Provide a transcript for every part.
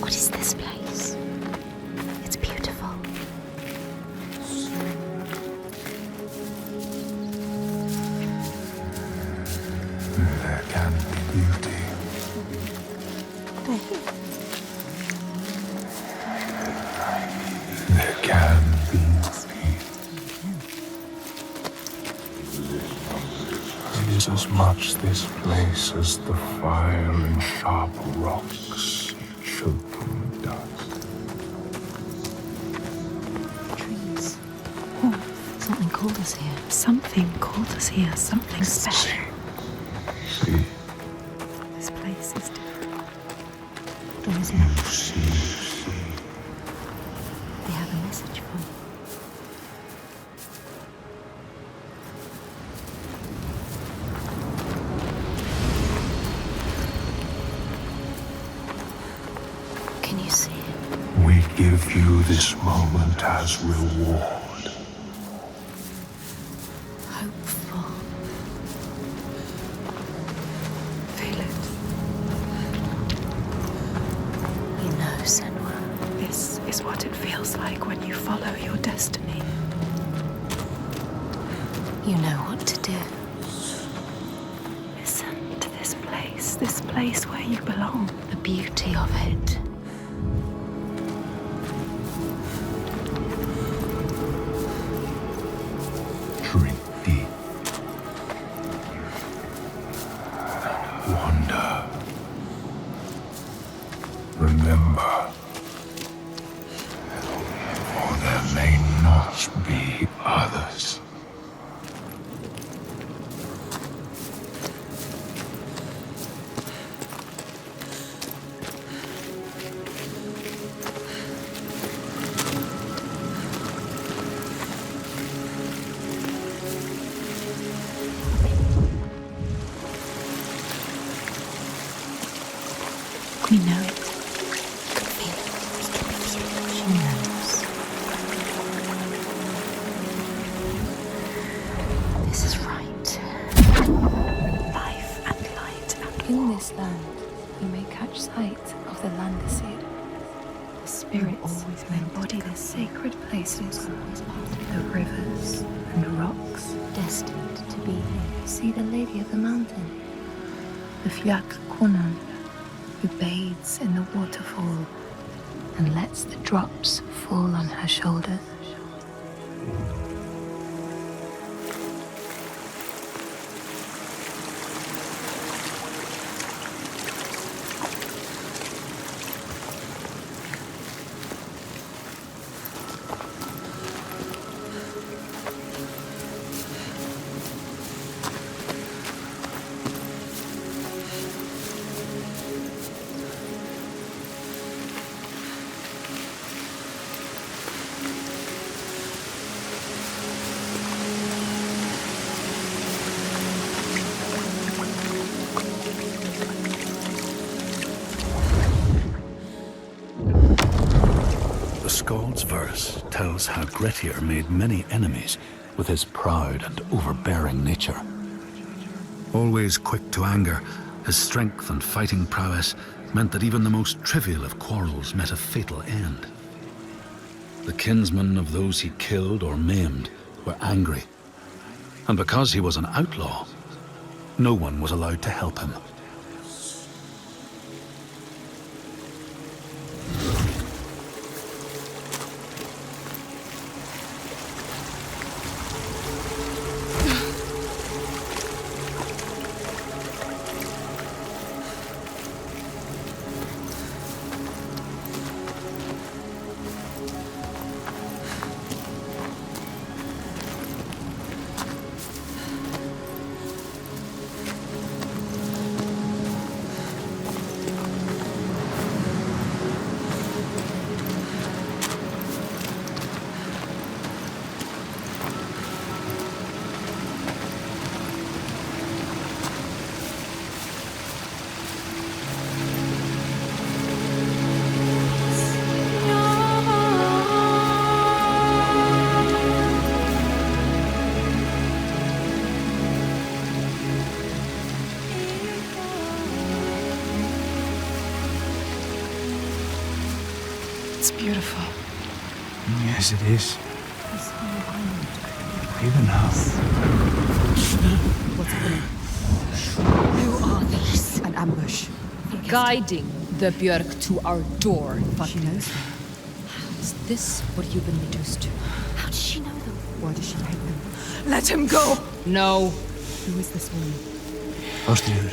What is this place? It's beautiful. There can be beauty. There can be peace. It is as much this place as the fire and sharp rocks choking dust. Trees. Oh, something called us here. Something called us here. Something special. See. This place is different. Or is You it? see. They have a message for me. Can you see it? We give you this moment as reward. Hopeful. Feel it. You know, Senua, this is what it feels like when you follow your destiny. You know what to do. Listen to this place where you belong. The beauty of it. Drink deep. Wonder. Remember. For there may not be others. We know it. We can feel it. We can feel it. She knows. This is right. Life and light and In this land, you may catch sight of the Landesir. The spirits embody the sacred places, the rivers and rocks destined to be here. See the Lady of the Mountain, the Fjak Kunan, who bathes in the waterfall and lets the drops fall on her shoulders. The Skald's verse tells how Grettir made many enemies with his proud and overbearing nature. Always quick to anger, his strength and fighting prowess meant that even the most trivial of quarrels met a fatal end. The kinsmen of those he killed or maimed were angry, and because he was an outlaw, no one was allowed to help him. beautiful. Yes, it is. This whole island. Even now. What's happening? Who are these? An ambush. Guiding the Björk to our door. She knows them. Is this what you've been reduced to? How does she know them? Why does she hate them? Let him go! No. Who is this woman? Lorestangir,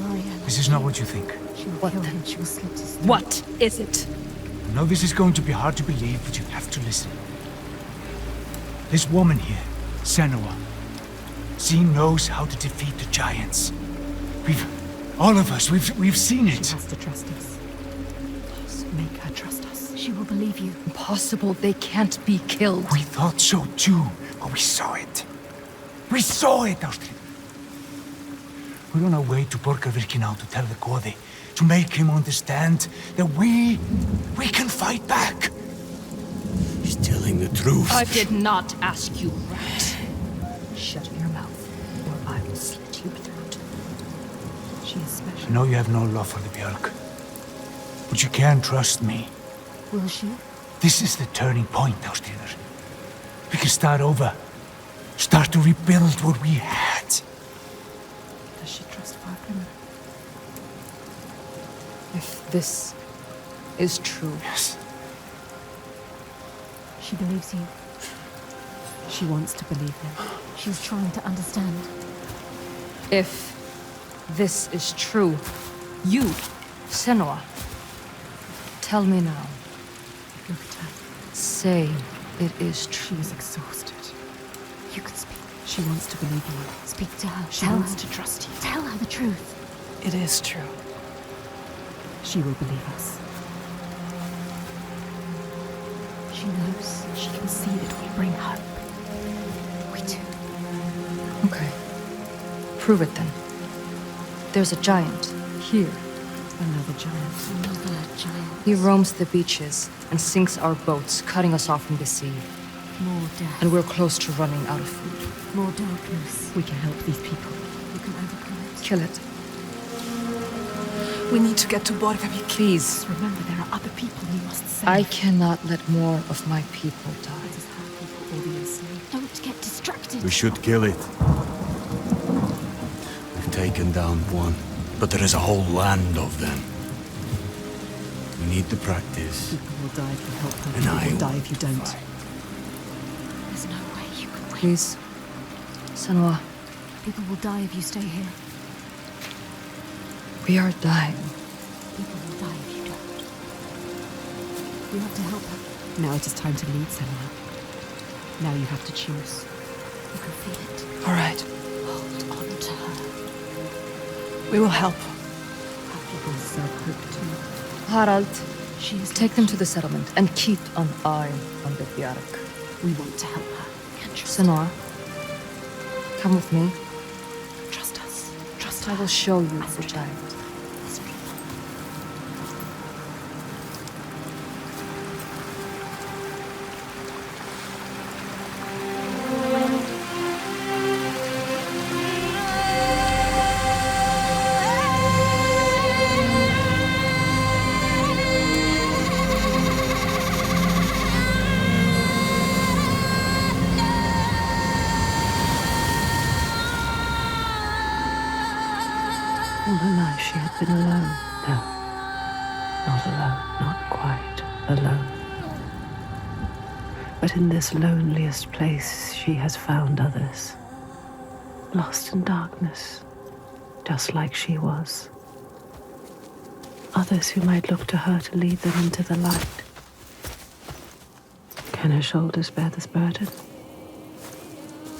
Marianne. this is not what you think. She will kill him. She will slit his throat. What is it? I know this is going to be hard to believe, but you have to listen. This woman here, Senua, she knows how to defeat the giants. All of us, we've seen it. She has to trust us. Make her trust us. She will believe you. Impossible. They can't be killed. We thought so too, but we saw it. We saw it, Astrid. We're on our way to Borgarvirki now to tell the Godi, to make him understand that we can fight back. He's telling the truth. I did not ask you right. Shut your mouth, or I will slit your throat. She is special. I know you have no love for the Björk, but you can trust me. Will she? This is the turning point, Astrid. We can start over. Start to rebuild what we had. Does she trust Fargrim? If this is true, Yes. She believes you. She wants to believe him. She's trying to understand. if this is true, you, Senua, tell me now. Look at her. Say it is She true. is exhausted. You can speak. She wants to believe you. Speak to her. She wants to trust you. Tell her the truth. It is true. She will believe us. She knows. She can see that we bring hope. We do. Okay. Prove it then. There's a giant here. Another giant. Another giant. He roams the beaches and sinks our boats, cutting us off from the sea. More death. And we're close to running out of food. More darkness. We can help these people. We can overcome it. Kill it. We need to get to Borgarvik. Please. Remember, there are other people you must save. I cannot let more of my people die. That is how people will be enslaved. Don't get distracted. We should kill it. We've taken down one, but there is a whole land of them. We need to practice. People will die if you help them. And I People will die will if you don't. fight. There's no way you can win. Please. Senua, People will die if you stay here. we are dying. People will die if you don't. You have to help her. Now it is time to lead, Senua. Now you have to choose. You can feel it. All right. Hold on to her. We will help. Our people deserve hope too. Harald, She is take them to the settlement and keep an eye on the Bjark. We want to help her. Can trust Senua, come with me. Trust us. Trust I her. will show you the giant. These people. All her life she had been alone. No, not alone, not quite alone. But in this loneliest place she has found others, lost in darkness, just like she was. Others who might look to her to lead them into the light. Can her shoulders bear this burden?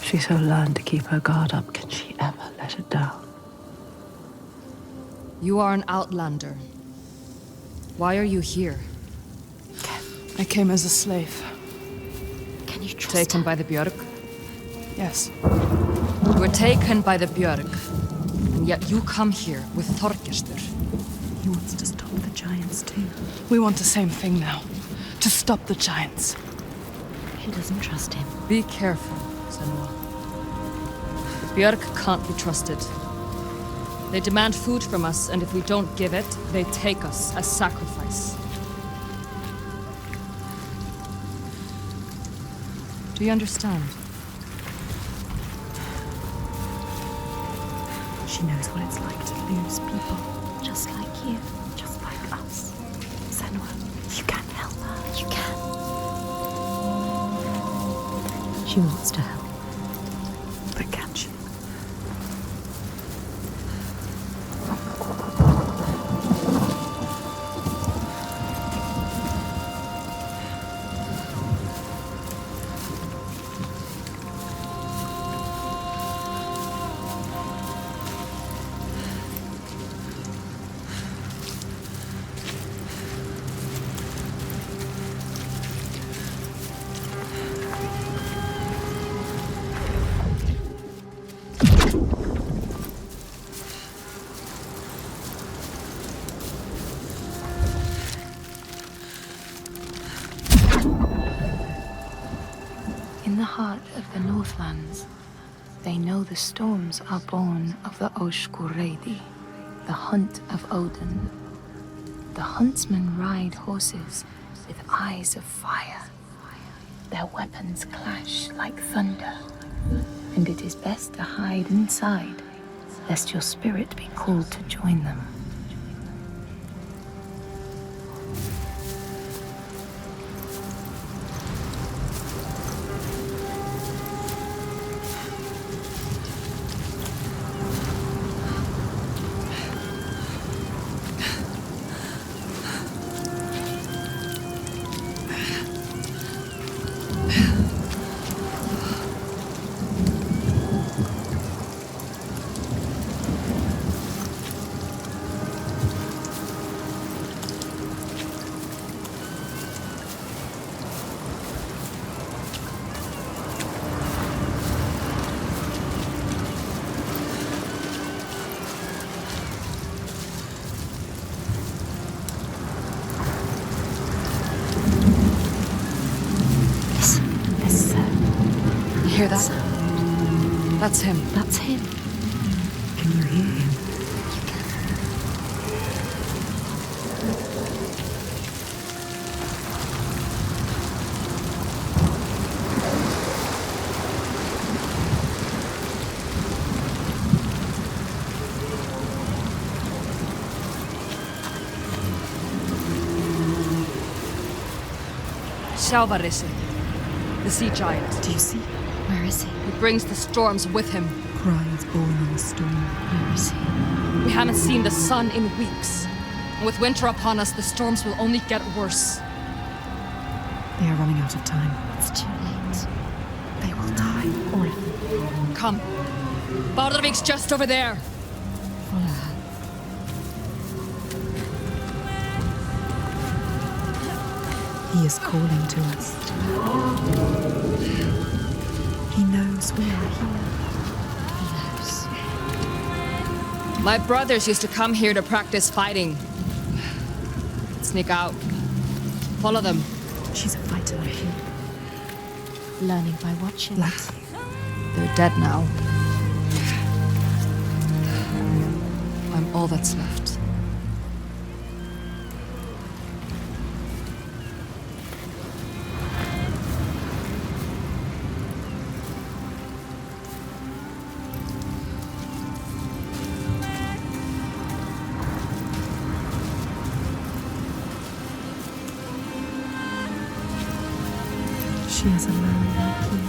She so learned to keep her guard up, can she ever let it down? You are an outlander. Why are you here? I came as a slave. Can you trust Taken her? by the Björk? Yes. You were taken by the Björk, and yet you come here with Þorgestur. He wants to stop the giants too. We want the same thing now. To stop the giants. She doesn't trust him. Be careful, Senua. The Björk can't be trusted. They demand food from us, and if we don't give it, they take us as sacrifice. We understand. She knows what it's like to lose people. Just like you. Just like us. Senua, you can help her. You can. She wants to help. But can she? In the heart of the Northlands, they know the storms are born of the Oshkuredi, the hunt of Odin. The huntsmen ride horses with eyes of fire. Their weapons clash like thunder, and it is best to hide inside, lest your spirit be called to join them. You hear that? That's him. That's him. Can you hear him? Sjálvarisi, the sea giant. Do you see? Where is he? He brings the storms with him. Cries born in the storm. Where is he? We haven't seen the sun in weeks. And with winter upon us, the storms will only get worse. They are running out of time. It's too late. They will die. All of them. Come. Bardarvik's just over there. Follow her. He is calling to us. He knows we are here. He knows. My brothers used to come here to practice fighting. Sneak out. Follow them. She's a fighter like you. Learning by watching. Like you. They're dead now. I'm all that's left. She is alone like you.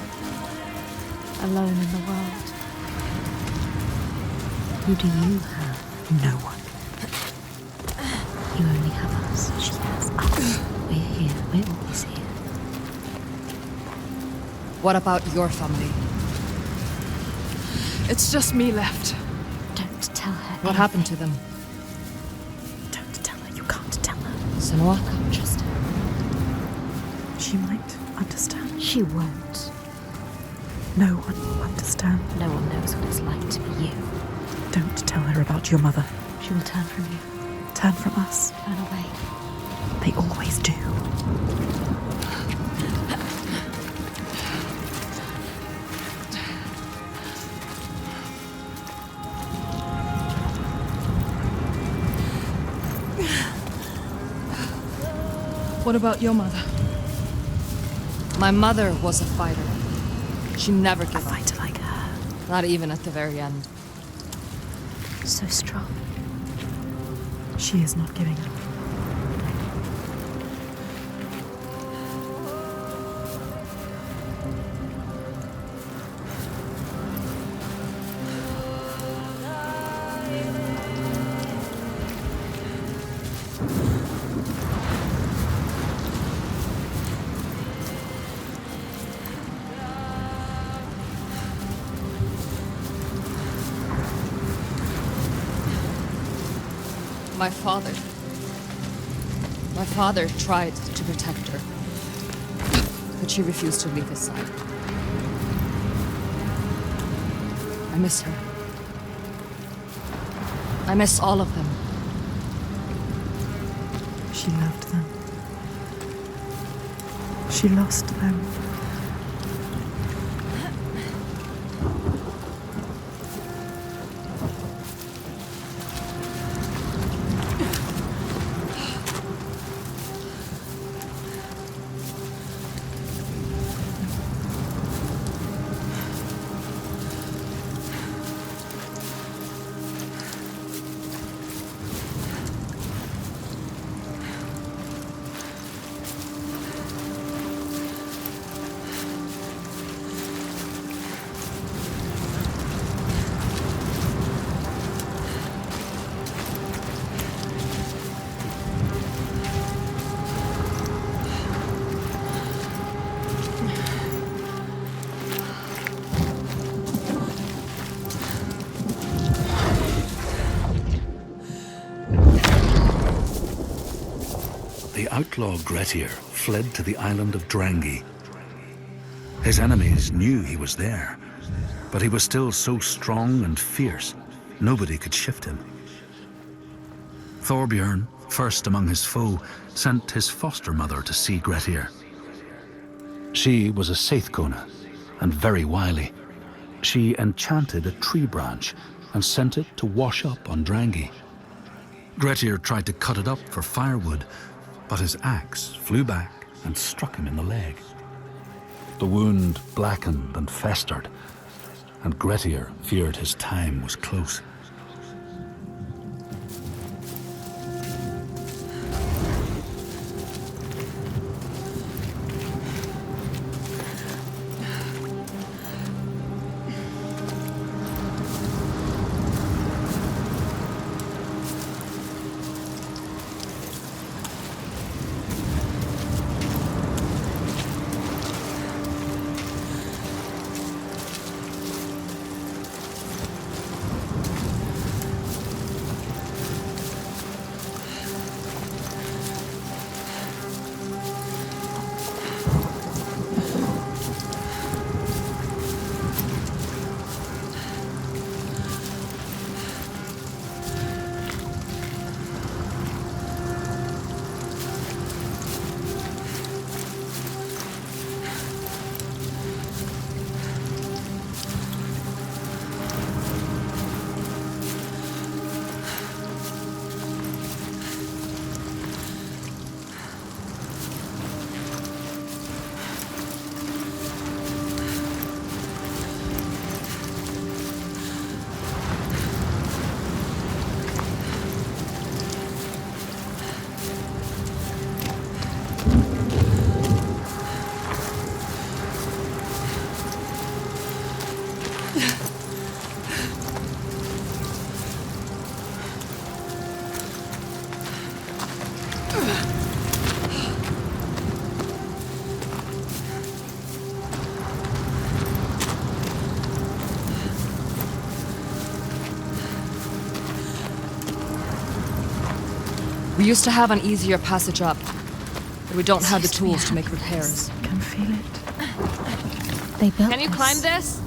Alone in the world. Who do you have? No one. You only have us. She has us. We're here. We're always here. What about your family? It's just me left. Don't tell her. What happened to them? Don't tell her. You can't tell her. Senua? Can't trust her. She might understand. She won't. No one will understand. No one knows what it's like to be you. Don't tell her about your mother. She will turn from you. Turn from us. Turn away. They always do. What about your mother? My mother was a fighter. She never A gave up. fighter like her. Not even at the very end. So strong. She is not giving up. My father tried to protect her, but she refused to leave his side. I miss her. I miss all of them. She loved them. She lost them. The outlaw Grettir fled to the island of Drangi. His enemies knew he was there, but he was still so strong and fierce, nobody could shift him. Thorbjorn, first among his foe, sent his foster mother to see Grettir. She was a Seithkona, and very wily. She enchanted a tree branch and sent it to wash up on Drangi. Grettir tried to cut it up for firewood, but his axe flew back and struck him in the leg. The wound blackened and festered, and Grettir feared his time was close. We used to have an easier passage up, but we don't have the tools to make repairs. I can feel it. They built Can you this. climb this?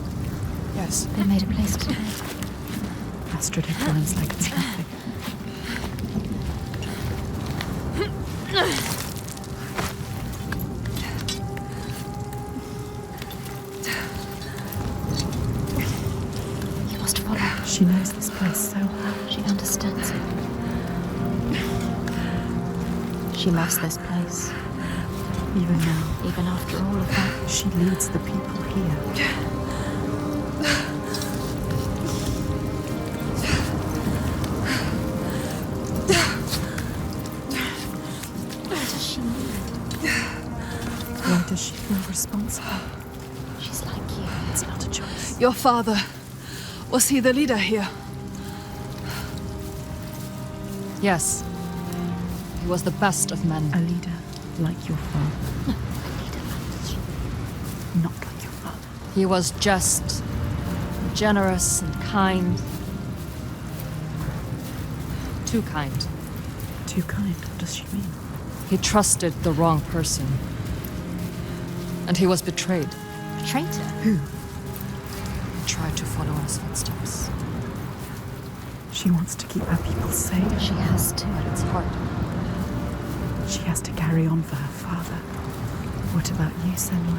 Yes. They made a place to live. Astrid runs like it's nothing. You must follow. She knows this place so well. She understands it. She loves this place. Even now, Even after all of that. she leads the people here. Your father, was he the leader here? Yes. He was the best of men. A leader like your father. Not like your father. He was just, generous and kind. Too kind. Too kind, what does she mean? He trusted the wrong person. And he was betrayed. Traitor? Who? He tried to follow in his footsteps. She wants to keep her people safe. She has to. But it's hard. She has to carry on for her father. What about you, Senua?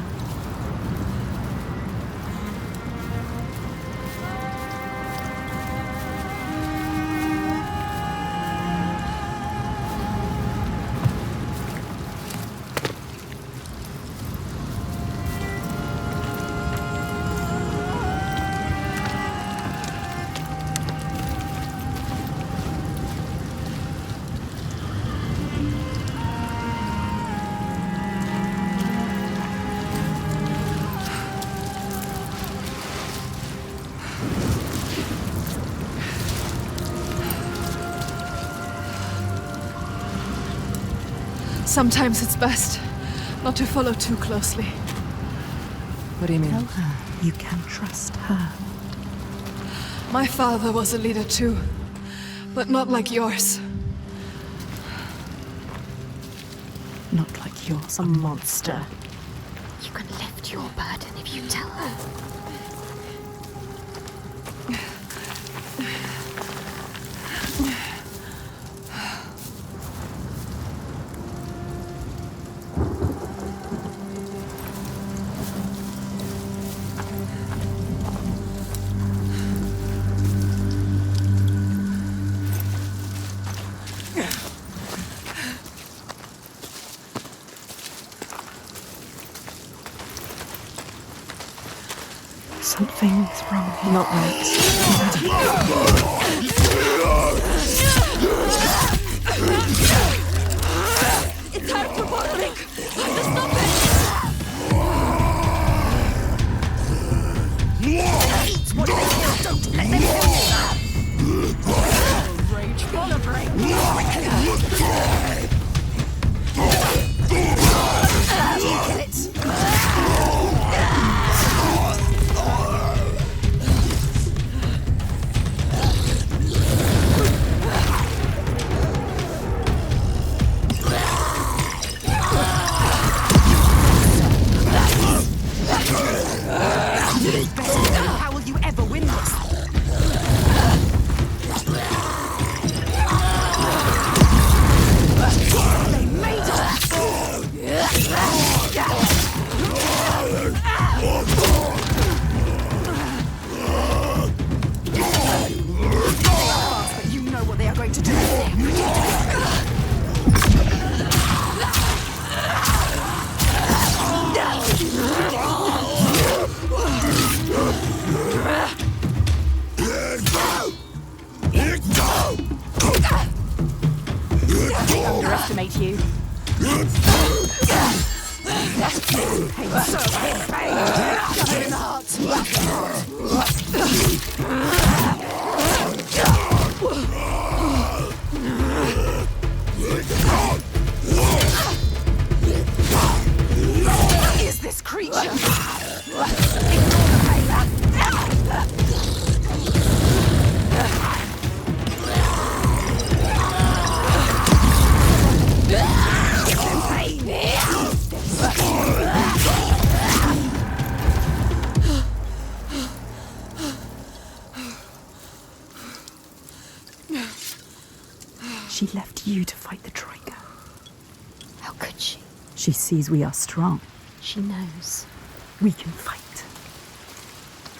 Sometimes it's best not to follow too closely. What do you mean? Tell her you can trust her. My father was a leader too, but not like yours. Not like yours. A monster. You can lift your burden if you tell her. Something's wrong here. Not right. It's out of bottling! I have to stop it! Eat what they kill! Don't let them kill you! Rage full of rage! Kill it! How will you ever win this? They made us! But you know what they are going to do. They underestimate you. Pain serves him pain. Cut in the heart. What is this creature? Ignore the pain. She left you to fight the Troika. How could she? She sees we are strong. She knows. We can fight.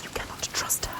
You cannot trust her.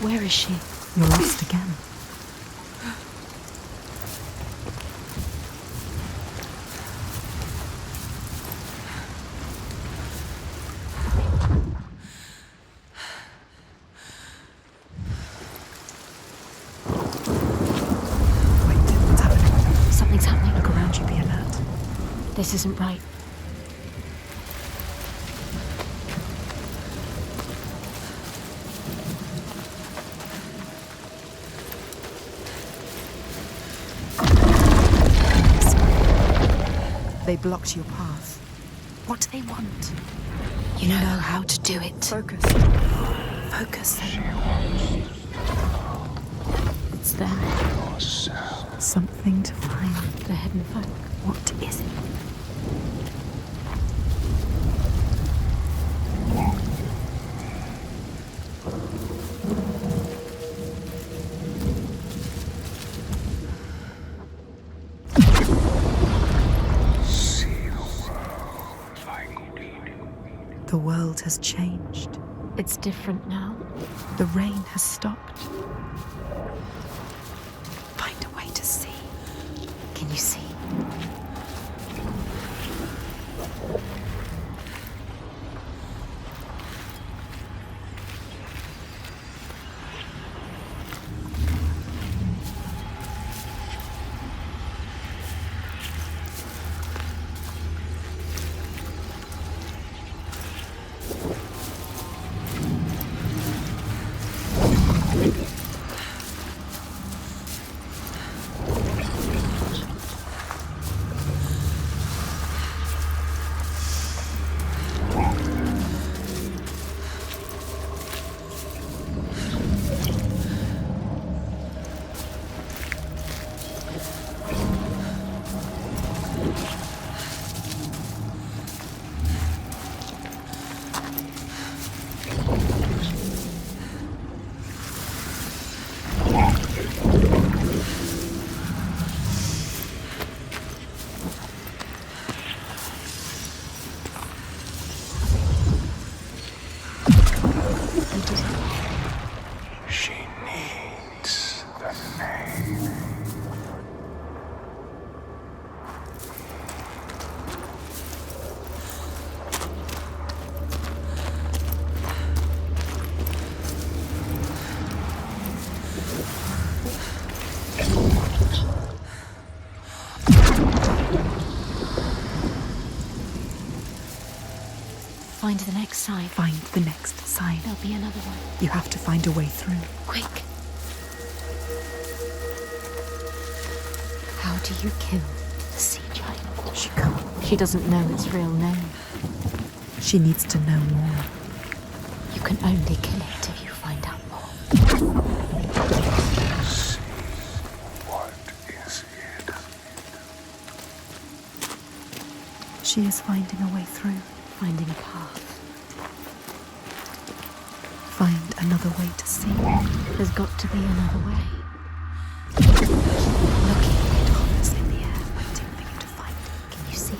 Where is she? You're lost again. Something's happening. Look around you, be alert. This isn't right. They blocked your path. What do they want? You know how to do it. Focus. Focus. It's them. Something to find. The hidden folk. What is it? The world has changed. It's different now. The rain has stopped. Find a way to see. Can you see? Find the next sign. Find the next sign. There'll be another one. You have to find a way through. Quick. How do you kill the sea giant? She can't. She doesn't know its real name. She needs to know more. You can only kill it if you find out more. What is it? She is finding a way through. Finding a path. Find another way to see. There's got to be another way. Looking, It hovers in the air, waiting for you to find it. can you see it?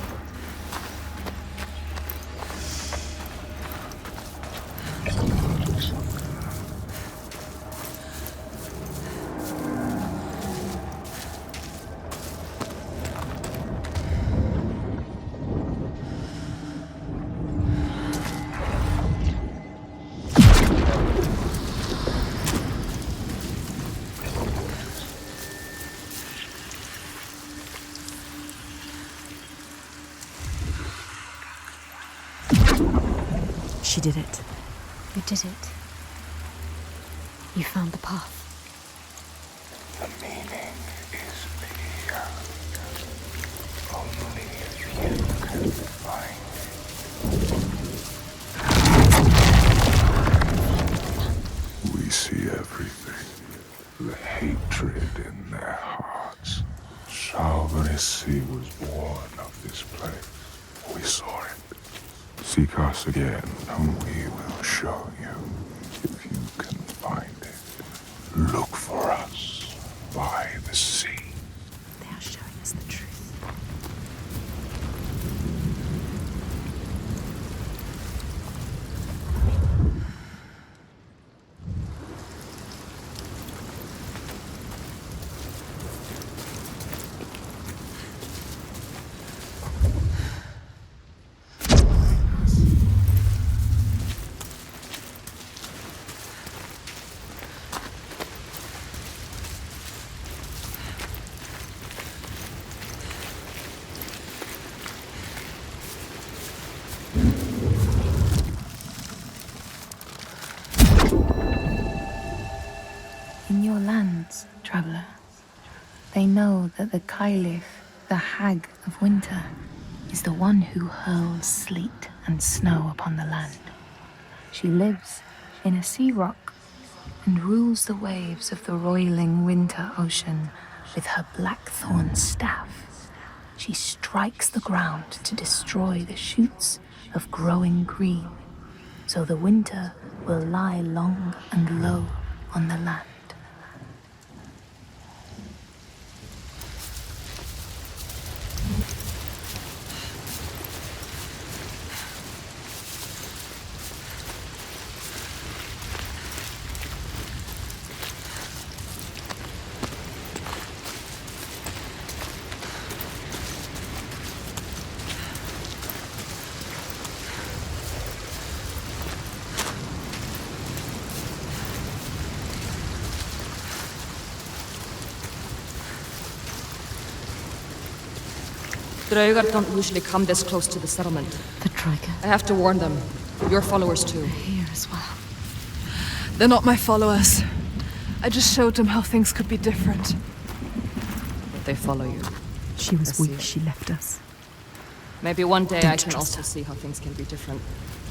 She did it. You did it. You found the path. The meaning is beyond. Only if you can find it. We see everything. The hatred in their hearts. Salvarisi was born of this place. We saw it. Seek us again, and we will show you. If you can find it, look for us by the sea. They are showing us the truth. lands, traveler. They know that the Kailif, the Hag of Winter, is the one who hurls sleet and snow upon the land. She lives in a sea rock and rules the waves of the roiling winter ocean with her blackthorn staff. She strikes the ground to destroy the shoots of growing green, so the winter will lie long and low on the land. Draugar don't usually come this close to the settlement. The Draugr. I have to warn them. Your followers too. Here as well. They're not my followers. I just showed them how things could be different. But they follow you. She was I weak, see. she left us. Maybe one day Don't I can trust also her. see how things can be different.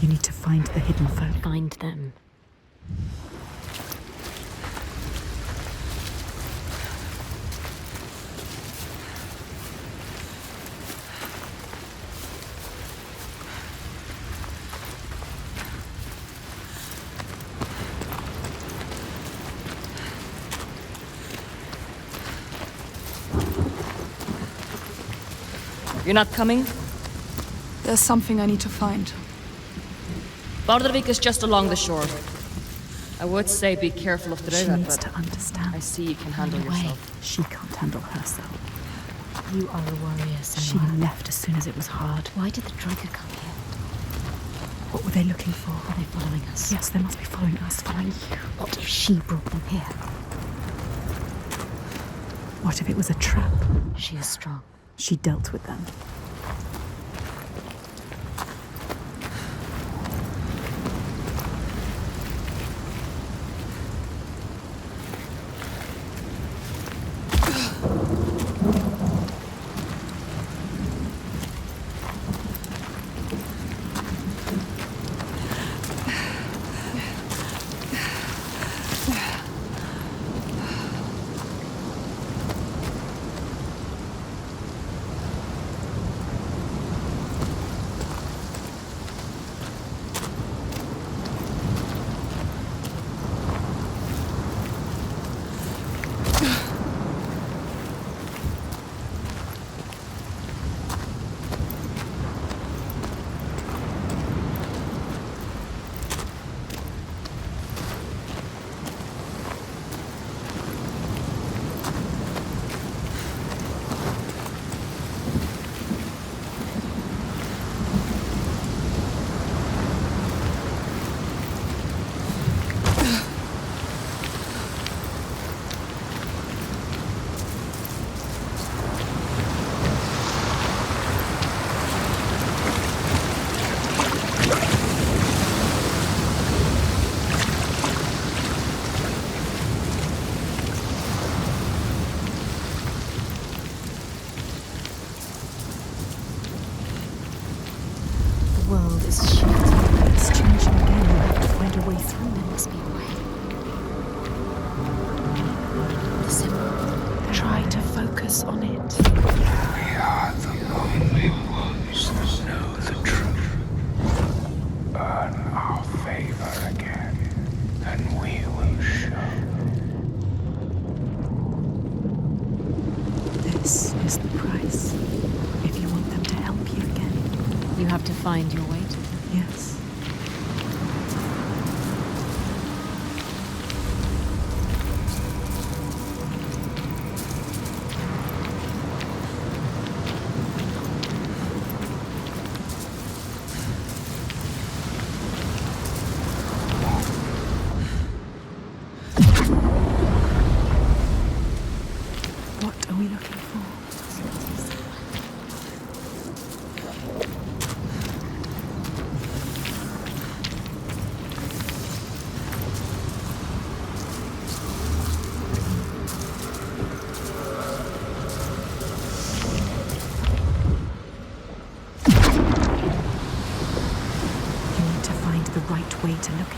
You need to find the hidden folk. Find them. You're not coming? There's something I need to find. Bardavik is just along the shore. I would say be careful of She Draugar, needs but to understand. I see you can handle Run away. yourself. She can't handle herself. You are a warrior, She Senua. left as soon as it was hard. Why did the Draugr come here? What were they looking for? Are they following us? Yes, they must be following us, following you. What if she brought them here? What if it was a trap? She is strong. She dealt with them.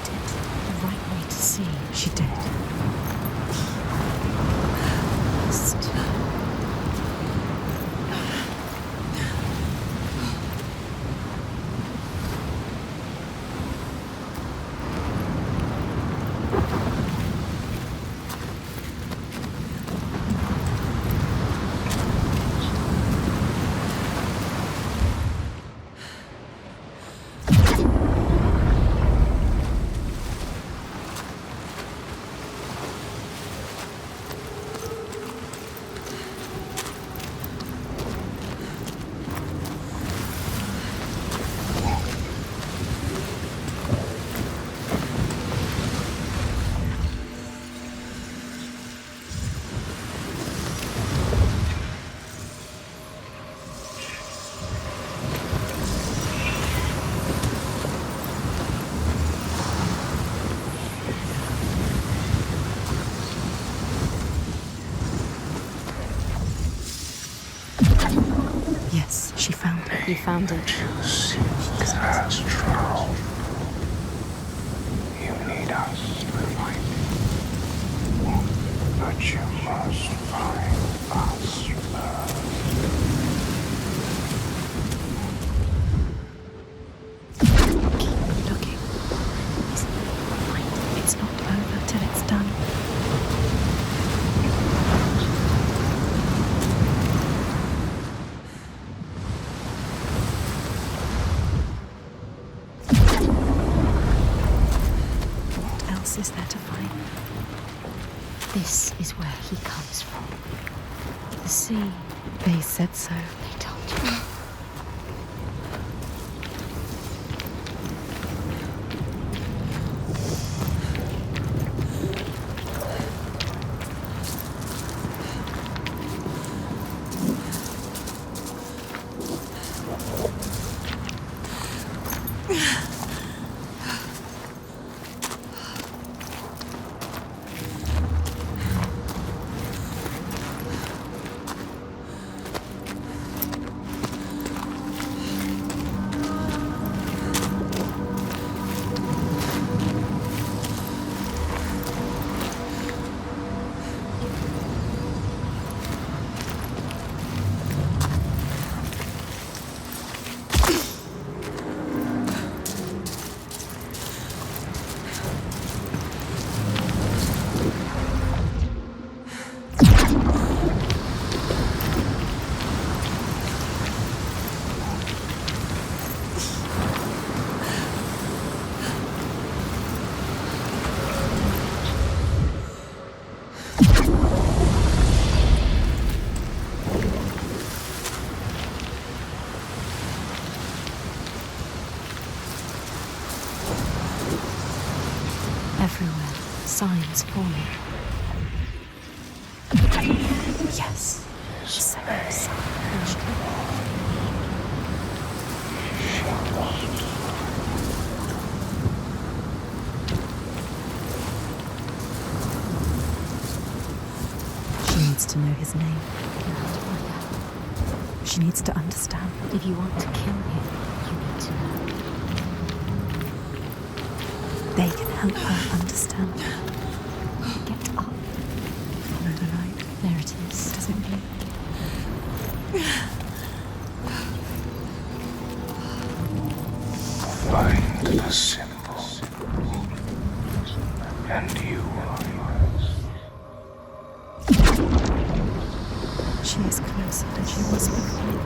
did the right way to see. She did. Just... Yes, she found it. You found it. You seek Astral. You need us to find it. But you must find us first. Keep looking. It's not over till it's done. Is there to find? This is where he comes from. The sea. They said so. They told you. Everywhere, signs forming. Yes. Seven signs. She needs to know his name. You have to find out. She needs to understand. If you want to kill him, you need to know. They can help her understand. Get up. Follow the light. There it is. Does it blink? Find the symbol, and you are yours. She is closer than she was before.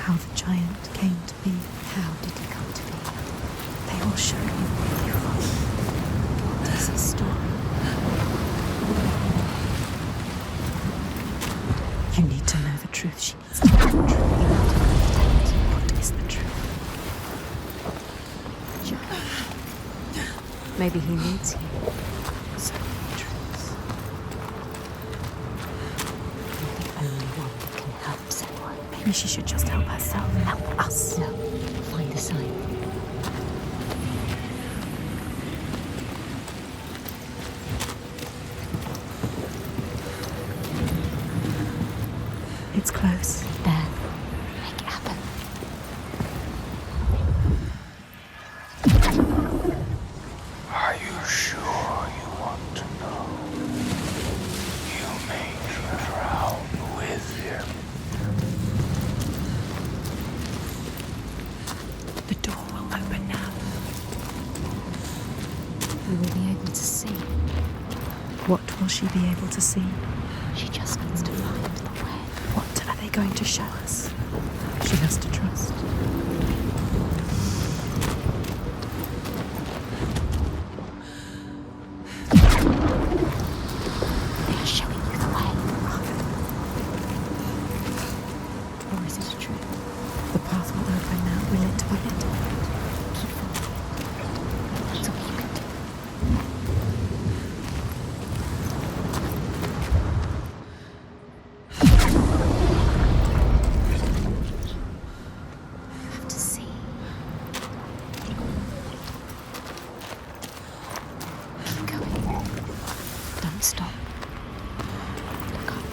How the giant came to be. How did he come to be? They will show you if you follow. What is his story? You need to know the truth. She needs to know the truth. You have to understand. What is the truth? Maybe he needs you. So many truths. You're the only one that can help Senua. Maybe she should just help herself. Help us. No. Find the sign. It's close. There. Make it happen. we will be able to see. What will she be able to see? She just needs to find the way. What are they going to show us? She has to trust. They are showing you the way. Or is it a trick? The path will open now. Will it? Will it? Keep following. That's all you can do. You have to see. Keep going. Don't stop. Look up.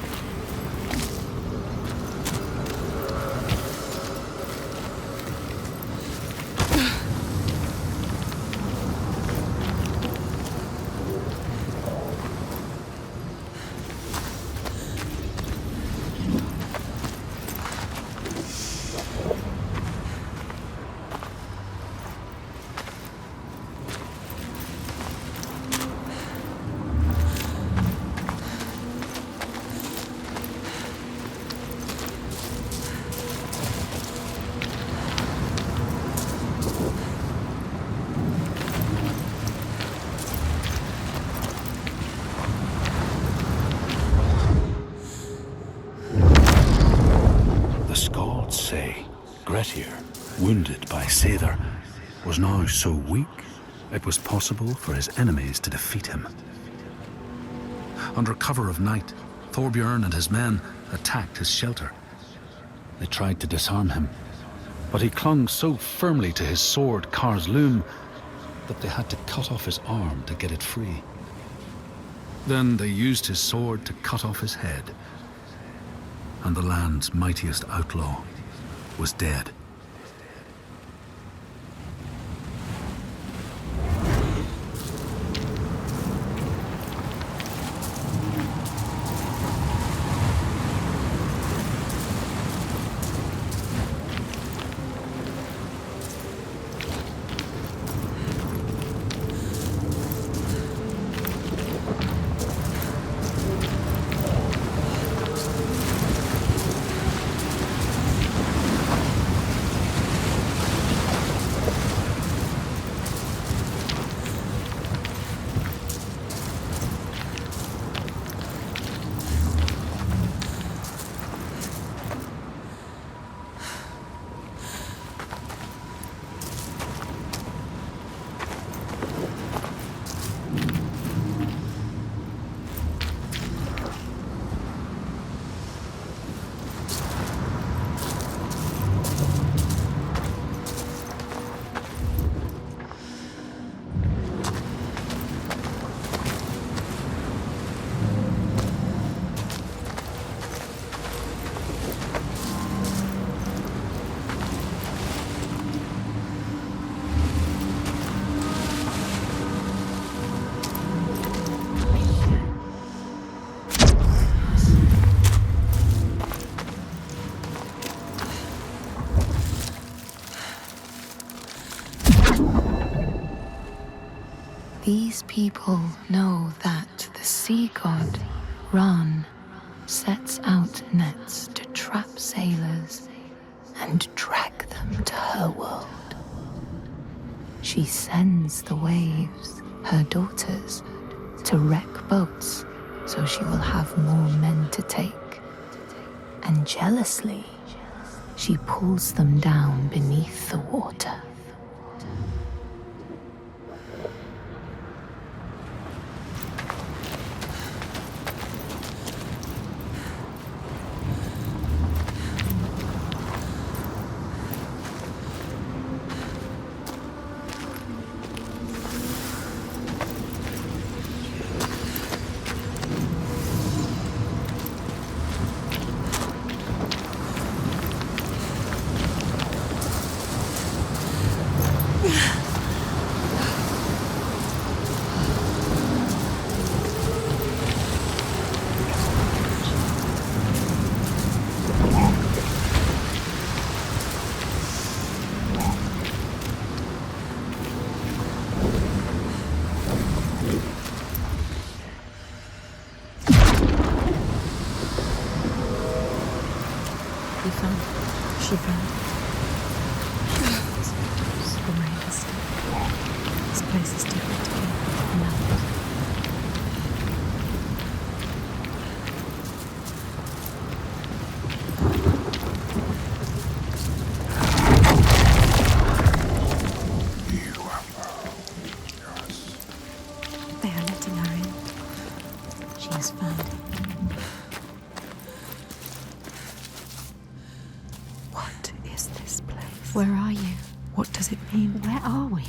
The Skalds say Grettir, wounded by Seder, was now so weak it was possible for his enemies to defeat him. Under cover of night, Thorbjorn and his men attacked his shelter. They tried to disarm him, but he clung so firmly to his sword Kar's loom that they had to cut off his arm to get it free. Then they used his sword to cut off his head, and the land's mightiest outlaw was dead. These people know that the sea god, Ran, sets out nets to trap sailors and drag them to her world. She sends the waves, her daughters, to wreck boats so she will have more men to take. And jealously, she pulls them down beneath the water. She found the rain is still. This place is different again. No. They are letting her in. She has found it. What is this place? Where are you? What does it mean? Where are we?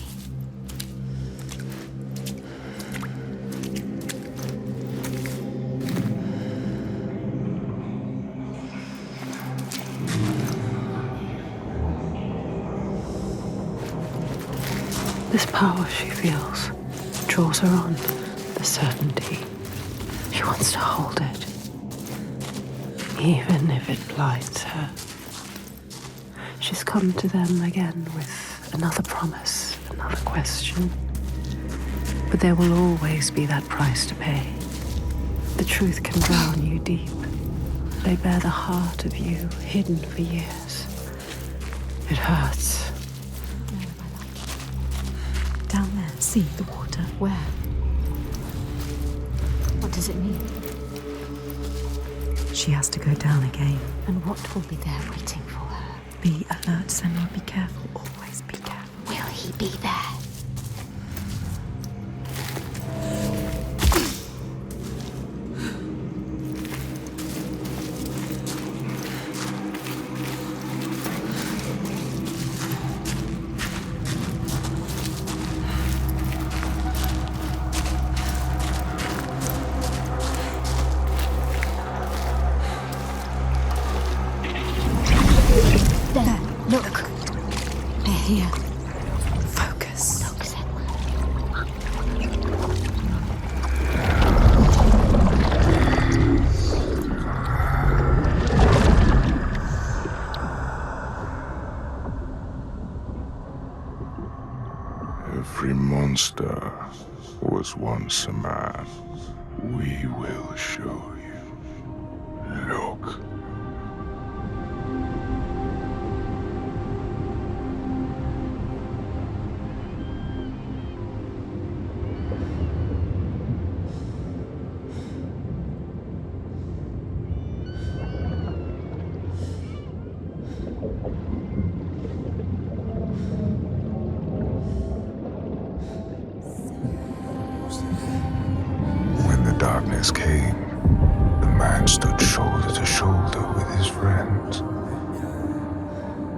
This power she feels draws her on, the certainty. She wants to hold it, even if it blinds her. She's come to them again with another promise, another question. But there will always be that price to pay. The truth can drown you deep. They bear the heart of you, hidden for years. It hurts. Down there, see the water. Where? What does it mean? She has to go down again. And what will be there waiting for her? Be alert, Senua. Be careful. Always be careful. Will he be there? There, look. They're here. Focus. Look, Senua. Every monster was once a man. We will show you. Look. When the darkness came, the man stood shoulder to shoulder with his friends.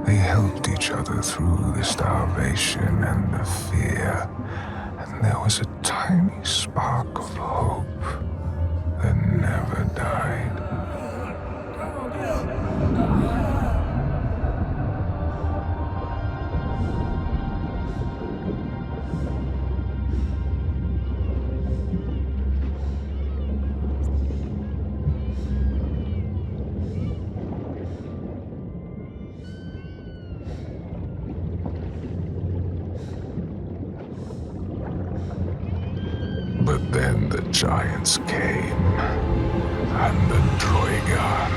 They helped each other through the starvation and the fear, and there was a tiny spark of hope that never died. But then the giants came, and the Droigar.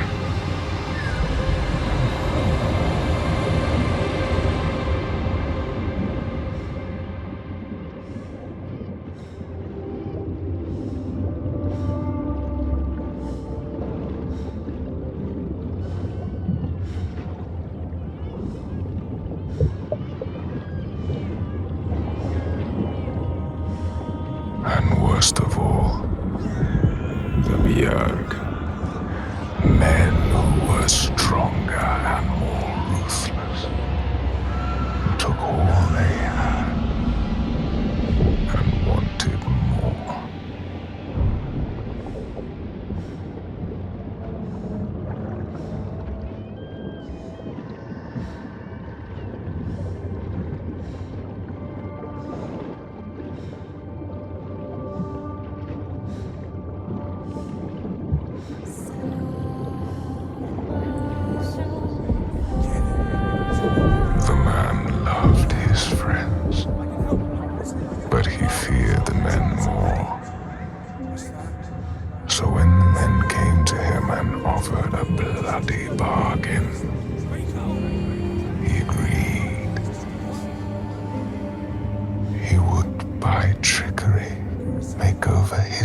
And worst of all, the Björg. Men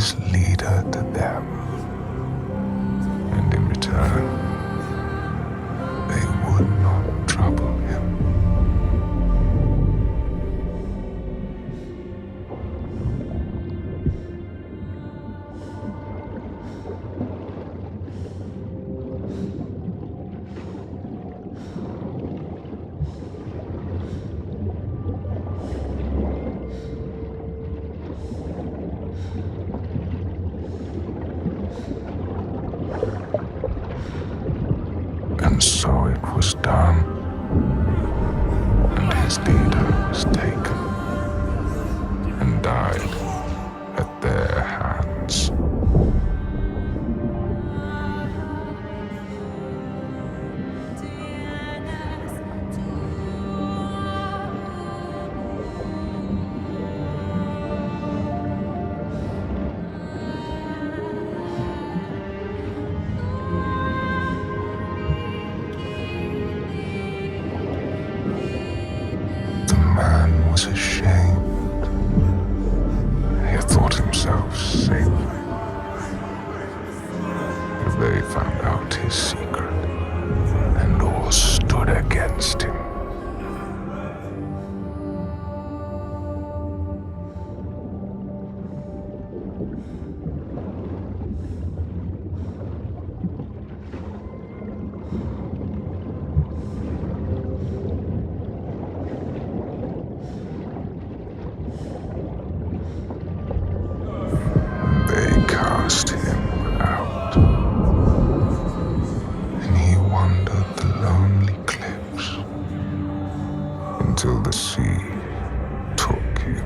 must lead her to them. And in return, they would not trouble him. And so it was done, and his leader was taken and died at their hands. The man was ashamed. He had thought himself safe. They found out his secret, and all stood against him. They cast him out, and he wandered the lonely cliffs until the sea took him.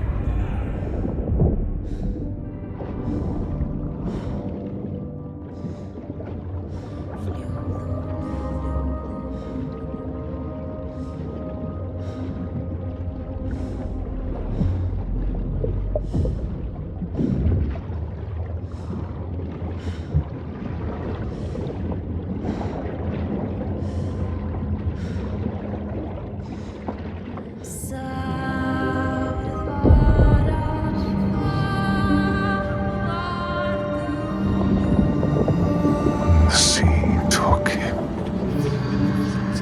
The sea took him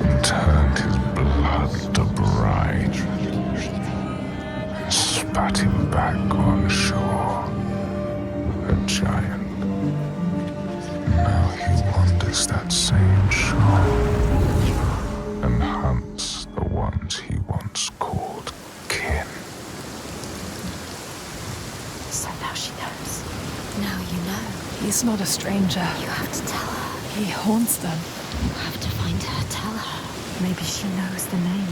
and turned his blood to brine and spat him back on shore, a giant. Now he wanders that same shore and hunts the ones he once called kin. So now she knows. Now you know. He's not a stranger. You have to tell her. He haunts them. You have to find her. Tell her. Maybe she knows the name.